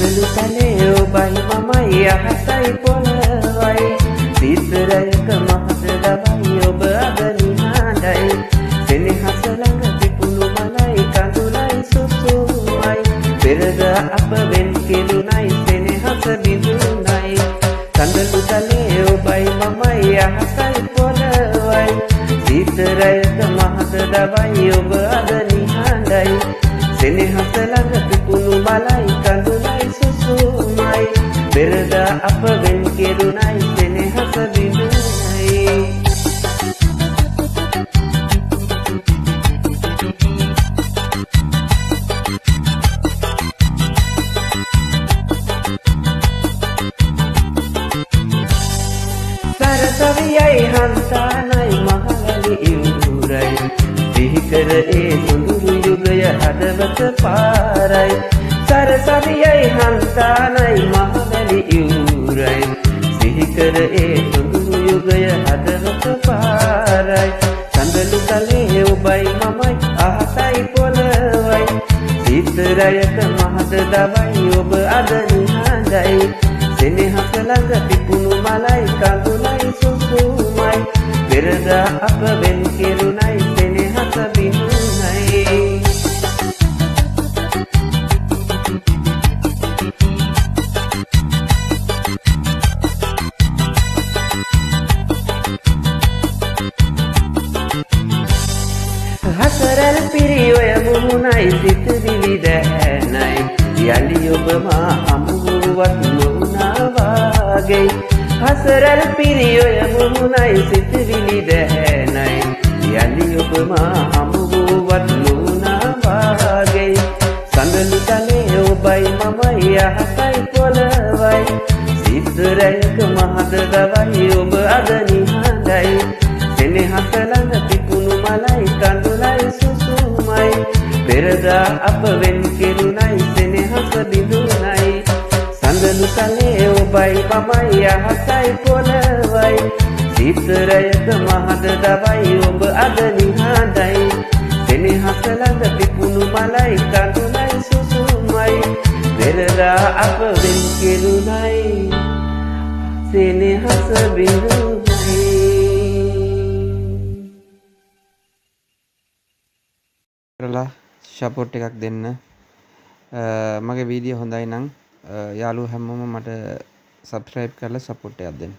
සඳලු තලේ ඔබයි මමයි අහසයි පොළවයි සිතරයක මහත දවයි ඔබ අද නිහඬයි සෙනෙහස ළඟ පිපුණු මලයි කඳුලයි සුසුමයි පෙරද අප වෙන් කෙළුණයි සෙනෙහස බිඳුණයි සඳලු තලේ ඔබයි මමයි අහසයි පොළවයි සිතරයක මහත දවයි ඔබ අද නිහඬයි සෙනෙහස ළඟ පිපුණු මලයි කඳුලයි සුසුමයි පෙරද අප වෙන් කෙළුණයි සෙනෙහස බිඳුණයි සරසවියයි හන්තානයි මහවැලි ඉවුරයි සිහිකර ඒ සොඳුරු යුගය හදවත පාරයි සරසවියයි හන්තානයි මහවැලි ඉවුරයි සිහිකර ඒ සොඳුරු යුගය හදවත පාරයි සඳලු තලේ ඔබයි මමයි අහසයි පොළවයි සිතරයක මහත දවයි ඔබ අද නිහඬයි සෙනෙහස ළඟ පිපුණු මලයි කඳුලයි සුසුමයි පෙරද අප වෙන් කෙළුණයි සෙනෙහස බිඳුණයි හසරල් පිරියොය මුහුණයි සිතුවිලි දැහැනයි යලි ඔබ මා හමුවත් නොවුණා වාගේ හසරල් පිරියොය මුහුණයි සිතුවිලි දැහැනයි යලි ඔබ මා හමුවත් නොවුණා වාගේ සඳලු තලේ ඔබයි මමයි අහසයි පොළවයි සිතරයක මහත දවයි ඔබ අද නිහඬයි සෙනෙහස ළඟ පිපුණු මලයි කඳුලයි සුසුමයි පෙරද අප වෙන් කෙළුණයි සෙනෙහස බිඳුණයි සඳලු තලේ ඔබයි මමයි අහසයි පොළවයි සිතරයක මහත දවයි ඔබ අද නිහඬයි සෙනෙහස ළඟ පිපුණු මලයි කඳුලයි සුසුමයි පෙරද අප වෙන් කෙළුණයි සෙනෙහස බිඳුණයි කරලා සපෝට් එකක් දෙන්න මගේ වීඩියෝ හොඳයි නම් යාළුවෝ හැමෝම මට සබ්ස්ක්‍රයිබ් කරලා සපෝට් එකක් දෙන්න